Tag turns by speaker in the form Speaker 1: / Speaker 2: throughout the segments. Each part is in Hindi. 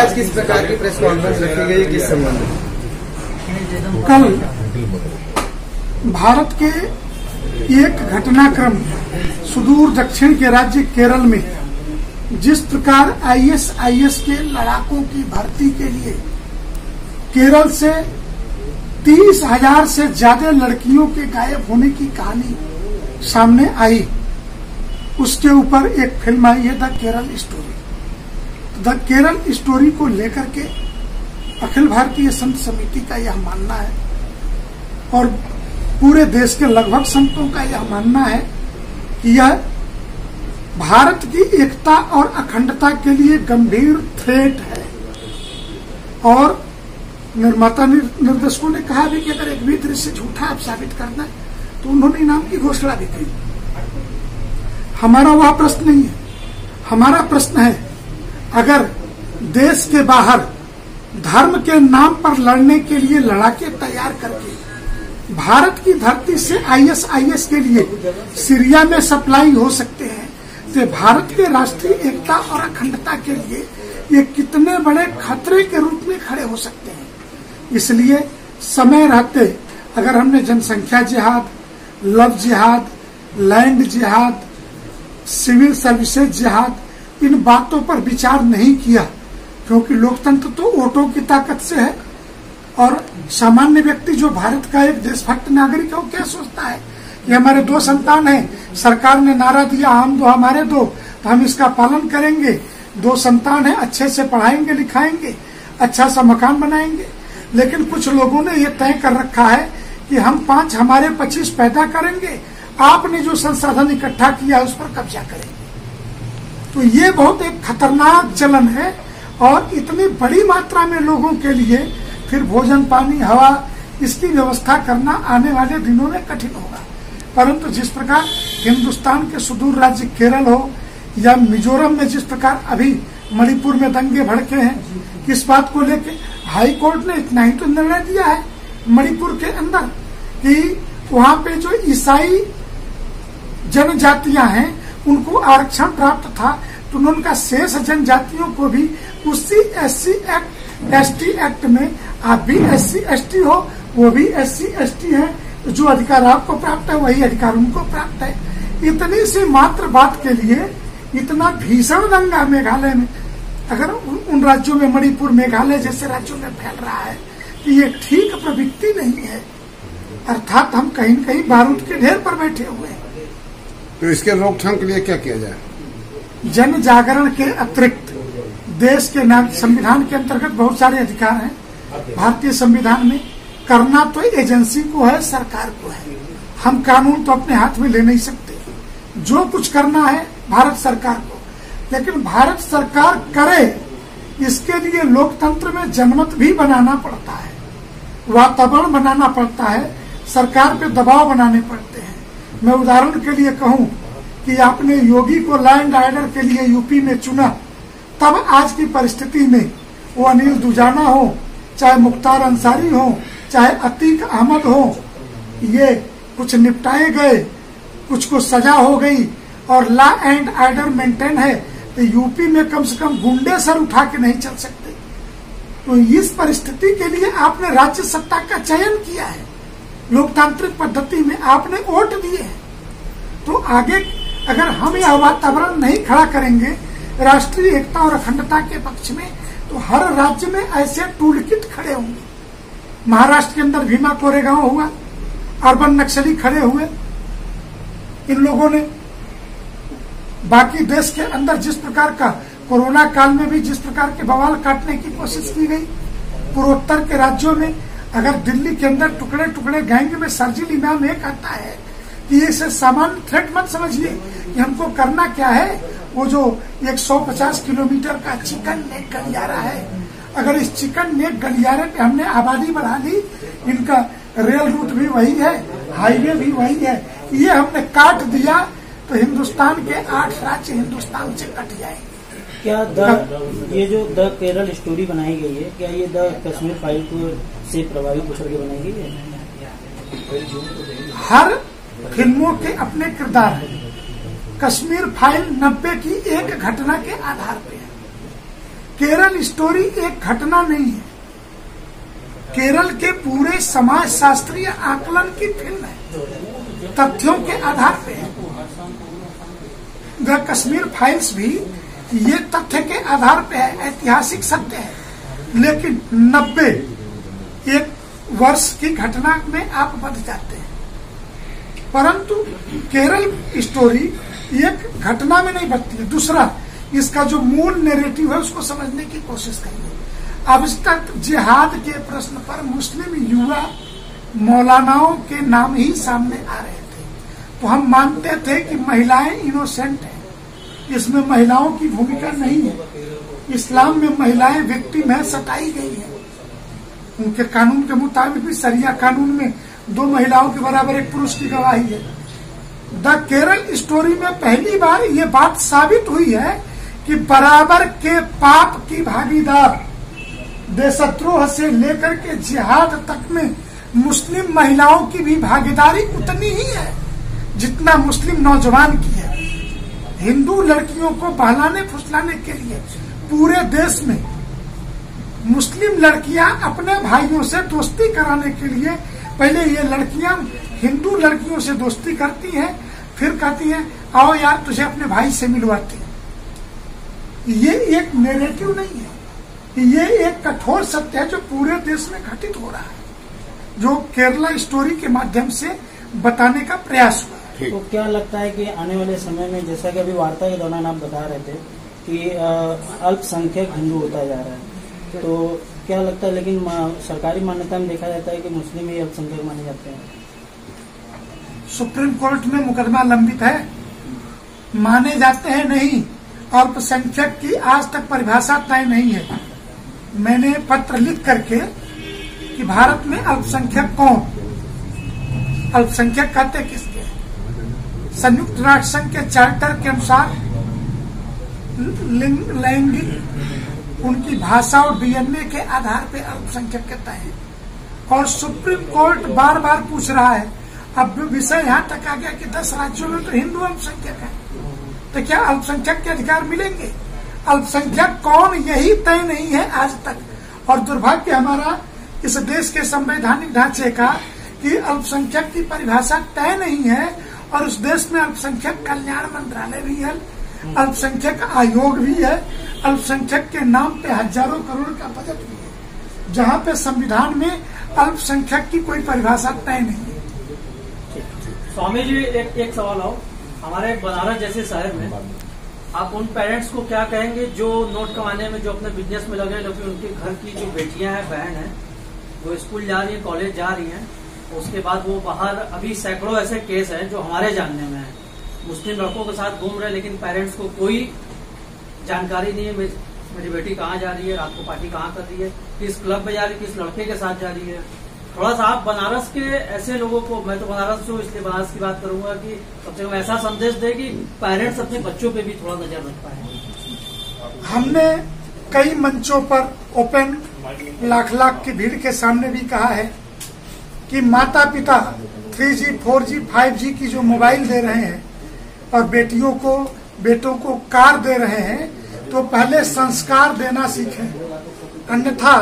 Speaker 1: आज किस प्रकार की प्रेस कॉन्फ्रेंस रखी गई, किस संबंध में?
Speaker 2: कल भारत के एक घटनाक्रम सुदूर दक्षिण के राज्य केरल में जिस प्रकार ISIS के लड़ाकों की भर्ती के लिए केरल से 30,000 से ज्यादा लड़कियों के गायब होने की कहानी सामने आई, उसके ऊपर एक फिल्म आई है the Kerala story. The Kerala story को लेकर के अखिल भारतीय संत समिति का यह मानना है और पूरे देश के लगभग संतों का यह मानना है कि यह भारत की एकता और अखंडता के लिए गंभीर थ्रेट है। और निर्माता निर्देशकों ने कहा भी कि अगर एक भी दृश्य झूठा आप साबित करना है तो उन्होंने इनाम की घोषणा भी की। हमारा वह प्रश्न नहीं है, हमारा प्रश्न है अगर देश के बाहर धर्म के नाम पर लड़ने के लिए लड़ाके तैयार करके भारत की धरती से ISIS के लिए सीरिया में सप्लाई हो सकते हैं तो भारत के राष्ट्रीय एकता और अखंडता के लिए ये कितने बड़े खतरे के रूप में खड़े हो सकते हैं। इसलिए समय रहते अगर हमने जनसंख्या जिहाद, लव जिहाद, लैंड जिहाद, सिविल सर्विसेज जिहाद, इन बातों पर विचार नहीं किया, क्योंकि लोकतंत्र तो वोटों की ताकत से है और सामान्य व्यक्ति जो भारत का एक देशभक्त नागरिक है वो क्या सोचता है कि हमारे 2 संतान हैं, सरकार ने नारा दिया हम 2 हमारे 2, तो हम इसका पालन करेंगे। 2 संतान है, अच्छे से पढ़ाएंगे लिखाएंगे, अच्छा सा मकान बनाएंगे। लेकिन कुछ लोगों ने ये तय कर रखा है कि हम 5 हमारे 25 पैदा करेंगे, आपने जो संसाधन इकट्ठा किया उस पर कब्जा करेंगे। तो ये बहुत एक खतरनाक चलन है और इतनी बड़ी मात्रा में लोगों के लिए फिर भोजन पानी हवा इसकी व्यवस्था करना आने वाले दिनों में कठिन होगा। परंतु जिस प्रकार हिंदुस्तान के सुदूर राज्य केरल हो या मिजोरम में जिस प्रकार अभी मणिपुर में दंगे भड़के हैं, इस बात को लेकर हाई कोर्ट ने इतना ही तो निर्णय दिया है मणिपुर के अंदर कि वहाँ पे जो ईसाई जनजातियां हैं उनको आरक्षण प्राप्त था, तो उनका शेष जनजातियों को भी उसी SC एक्ट ST एक्ट में आप भी SC ST हो, वो भी SC ST है, जो अधिकार आपको प्राप्त है वही अधिकार उनको प्राप्त है। इतनी सी मात्र बात के लिए इतना भीषण दंगा मेघालय में, अगर उन राज्यों में मणिपुर मेघालय जैसे राज्यों में फैल रहा है कि ये ठीक प्रवृत्ति नहीं है, अर्थात हम कहीं न कहीं बारूद के ढेर पर बैठे हुए हैं।
Speaker 3: तो इसके रोकथाम के लिए क्या किया जाए?
Speaker 2: जन जागरण के अतिरिक्त देश के संविधान के अंतर्गत बहुत सारे अधिकार हैं भारतीय संविधान में, करना तो एजेंसी को है, सरकार को है। हम कानून तो अपने हाथ में ले नहीं सकते, जो कुछ करना है भारत सरकार को, लेकिन भारत सरकार करे इसके लिए लोकतंत्र में जनमत भी बनाना पड़ता है, वातावरण बनाना पड़ता है, सरकार पे दबाव बनाने पड़ते हैं। मैं उदाहरण के लिए कहूं कि आपने योगी को लॉ एंड ऑर्डर के लिए यूपी में चुना, तब आज की परिस्थिति में वो अनिल दुजाना हो, चाहे मुख्तार अंसारी हो, चाहे अतीक अहमद हो, ये कुछ निपटाए गए, कुछ को सजा हो गई और लॉ एंड ऑर्डर मेंटेन है, तो यूपी में कम से कम गुंडे सर उठा के नहीं चल सकते। तो इस परिस्थिति के लिए आपने राज्य सत्ता का चयन किया है, लोकतांत्रिक पद्धति में आपने वोट दिए हैं। तो आगे अगर हम यह वातावरण नहीं खड़ा करेंगे राष्ट्रीय एकता और अखंडता के पक्ष में, तो हर राज्य में ऐसे टूल किट खड़े होंगे। महाराष्ट्र के अंदर भीमा कोरेगांव हुआ, अर्बन नक्सली खड़े हुए, इन लोगों ने बाकी देश के अंदर जिस प्रकार का कोरोना काल में भी जिस प्रकार के बवाल काटने की कोशिश की गई, पूर्वोत्तर के राज्यों में अगर दिल्ली के अंदर टुकड़े टुकड़े गैंग में सर्जिल इमाम एक आता है कि इसे सामान्य थ्रेट मत समझिए कि हमको करना क्या है, वो जो 150 किलोमीटर का चिकन नेक गलियारा है, अगर इस चिकन नेक गलियारे पे हमने आबादी बढ़ा ली, इनका रेल रूट भी वही है, हाईवे भी वही है, ये हमने काट दिया तो हिंदुस्तान के 8 राज्य हिंदुस्तान से कट जाएंगे।
Speaker 4: क्या ये जो द केरल स्टोरी बनाई गई है, क्या ये द कश्मीर फाइल को से प्रभावित होकर के बनाई गई है?
Speaker 2: हर फिल्मों के अपने किरदार हैं। कश्मीर फाइल 90 की एक घटना के आधार पे है। केरल स्टोरी एक घटना नहीं है, केरल के पूरे समाज शास्त्रीय आकलन की फिल्म है, तथ्यों के आधार पे है। द कश्मीर फाइल्स भी ये तथ्य के आधार पे है, ऐतिहासिक सत्य है, लेकिन 90 एक वर्ष की घटना में आप बदल जाते हैं। परंतु केरल स्टोरी एक घटना में नहीं बदती है। दूसरा, इसका जो मूल नैरेटिव है उसको समझने की कोशिश करिए। अब तक जिहाद के प्रश्न पर मुस्लिम युवा मौलानाओं के नाम ही सामने आ रहे थे, तो हम मानते थे कि महिलाएं इनोसेंट हैं, इसमें महिलाओं की भूमिका नहीं है। इस्लाम में महिलाएं विक्टिम है, सताई गई है। उनके कानून के मुताबिक भी शरिया कानून में 2 महिलाओं के बराबर एक पुरुष की गवाही है। द केरल स्टोरी में पहली बार ये बात साबित हुई है कि बराबर के पाप की भागीदार देशद्रोह से लेकर के जिहाद तक में मुस्लिम महिलाओं की भी भागीदारी उतनी ही है जितना मुस्लिम नौजवान की है। हिंदू लड़कियों को बहलाने फुसलाने के लिए पूरे देश में मुस्लिम लड़कियां अपने भाइयों से दोस्ती कराने के लिए पहले ये लड़कियां हिंदू लड़कियों से दोस्ती करती हैं, फिर कहती हैं आओ यार तुझे अपने भाई से मिलवाती हैं। ये एक नैरेटिव नहीं है, ये एक कठोर सत्य है जो पूरे देश में घटित हो रहा है, जो केरला स्टोरी के माध्यम से बताने का प्रयास हुआ है।
Speaker 4: तो क्या लगता है कि आने वाले समय में, जैसा कि अभी वार्ता के दौरान आप बता रहे थे कि अल्पसंख्यक हिंदू होता जा रहा है, तो क्या लगता है, लेकिन सरकारी मान्यता में देखा जाता है कि मुस्लिम ही अल्पसंख्यक माने जाते हैं।
Speaker 2: सुप्रीम कोर्ट में मुकदमा लंबित है, माने जाते हैं नहीं। अल्पसंख्यक की आज तक परिभाषा तय नहीं है। मैंने पत्र लिख करके कि भारत में अल्पसंख्यक कौन, अल्पसंख्यक कहते किसके, संयुक्त राष्ट्र संघ के चार्टर के अनुसार लैंगिक उनकी भाषा और डीएनए के आधार पर अल्पसंख्यक कहता है। और सुप्रीम कोर्ट बार बार पूछ रहा है, अब विषय यहाँ तक आ गया कि 10 राज्यों में तो हिंदू अल्पसंख्यक है, तो क्या अल्पसंख्यक के अधिकार मिलेंगे? अल्पसंख्यक कौन यही तय नहीं है आज तक। और दुर्भाग्य हमारा इस देश के संवैधानिक ढांचे का कि अल्पसंख्यक की परिभाषा तय नहीं है, और उस देश में अल्पसंख्यक कल्याण मंत्रालय भी है, अल्पसंख्यक आयोग भी है, अल्पसंख्यक के नाम पे हजारों करोड़ का बजट भी है, जहाँ पे संविधान में अल्पसंख्यक की कोई परिभाषा तय नहीं है।
Speaker 5: स्वामी जी, एक सवाल आओ, हमारे बनारस जैसे शहर में आप उन पेरेंट्स को क्या कहेंगे जो नोट कमाने में, जो अपने बिजनेस में लगे, लेकिन उनके घर की जो बेटियां हैं, बहन हैं, वो स्कूल जा रही है, कॉलेज जा रही हैं, उसके बाद वो बाहर, अभी सैकड़ों ऐसे केस हैं जो हमारे जानने में है, मुस्लिम लड़कों के साथ घूम रहे, लेकिन पेरेंट्स को कोई जानकारी नहीं है मेरी बेटी कहाँ जा रही है, रात को पार्टी कहाँ कर रही है, किस क्लब में जा रही है, किस लड़के के साथ जा रही है। थोड़ा सा आप बनारस के ऐसे लोगों को, मैं तो बनारस से हूँ इसलिए बनारस की बात करूंगा, कि कम से कम ऐसा संदेश दे कि पेरेंट्स अपने बच्चों पे भी थोड़ा नजर रख पाए।
Speaker 2: हमने कई मंचों पर ओपन लाख की भीड़ के सामने भी कहा है कि माता पिता 3G, 4G, 5G की जो मोबाइल दे रहे हैं और बेटों को कार दे रहे हैं, तो पहले संस्कार देना सीखें। अन्यथा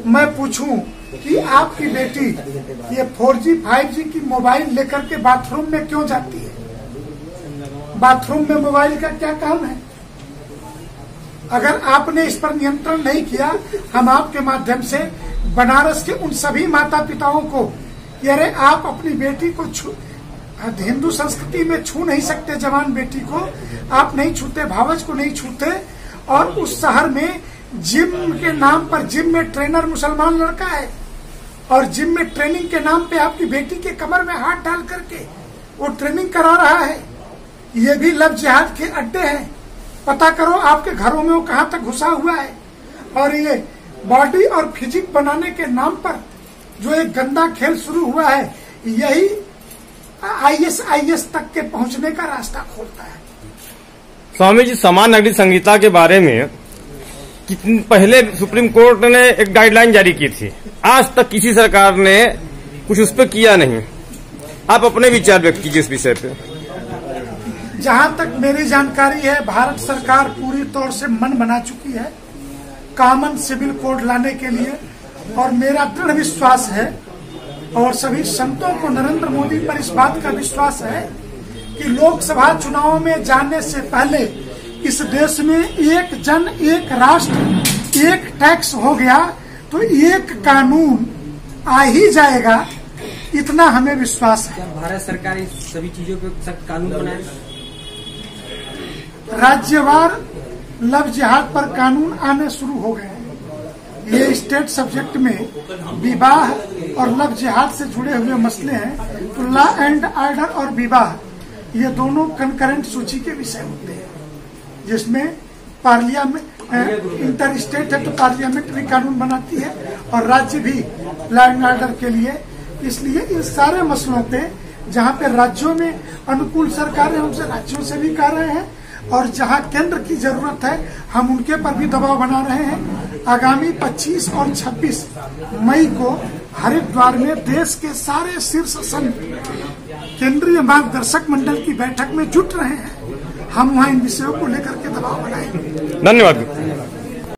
Speaker 2: मैं पूछूं कि आपकी बेटी ये 4G, 5G की मोबाइल लेकर के बाथरूम में क्यों जाती है? बाथरूम में मोबाइल का क्या काम है? अगर आपने इस पर नियंत्रण नहीं किया, हम आपके माध्यम से बनारस के उन सभी माता पिताओं को, अरे आप अपनी बेटी को हिंदू संस्कृति में छू नहीं सकते, जवान बेटी को आप नहीं छूते, भावज को नहीं छूते, और उस शहर में जिम के नाम पर, जिम में ट्रेनर मुसलमान लड़का है, और जिम में ट्रेनिंग के नाम पे आपकी बेटी के कमर में हाथ डाल करके वो ट्रेनिंग करा रहा है। ये भी लव जिहाद के अड्डे हैं। पता करो आपके घरों में वो कहाँ तक घुसा हुआ है। और ये बॉडी और फिजिक बनाने के नाम पर जो एक गंदा खेल शुरू हुआ है, यही ISIS तक के पहुंचने का रास्ता खोलता है।
Speaker 6: स्वामी जी, समान नागरिक संहिता के बारे में पहले सुप्रीम कोर्ट ने एक गाइडलाइन जारी की थी, आज तक किसी सरकार ने कुछ उस पर किया नहीं। आप अपने विचार व्यक्त कीजिए इस विषय पे।
Speaker 2: जहां तक मेरी जानकारी है, भारत सरकार पूरी तौर से मन बना चुकी है कॉमन सिविल कोड लाने के लिए। और मेरा दृढ़ विश्वास है और सभी संतों को नरेंद्र मोदी पर इस बात का विश्वास है कि लोकसभा चुनाव में जाने से पहले इस देश में एक जन एक राष्ट्र एक टैक्स हो गया तो एक कानून आ ही जाएगा, इतना हमें विश्वास है।
Speaker 7: भारत सरकार इन सभी चीजों पे सख्त कानून बनाए।
Speaker 2: राज्यवार लव जिहाद पर कानून आने शुरू हो गए हैं। ये स्टेट सब्जेक्ट में विवाह और लव जिहाद से जुड़े हुए मसले हैं, तो लॉ एंड ऑर्डर और विवाह ये दोनों कंकरेंट सूची के विषय होते हैं, जिसमें पार्लियामेंट इंटर स्टेट है तो पार्लियामेंट भी कानून बनाती है और राज्य भी लॉ एंड ऑर्डर के लिए। इसलिए इन सारे मसलों पे जहाँ पे राज्यों में अनुकूल सरकारें उनसे राज्यों से भी कह रहे हैं और जहाँ केंद्र की जरूरत है हम उनके पर भी दबाव बना रहे हैं। आगामी 25 और 26 मई को हरिद्वार में देश के सारे शीर्ष संत केंद्रीय मार्गदर्शक मंडल की बैठक में जुट रहे हैं। हम वहाँ इन विषयों को लेकर के दबाव बनाएंगे।
Speaker 6: धन्यवाद।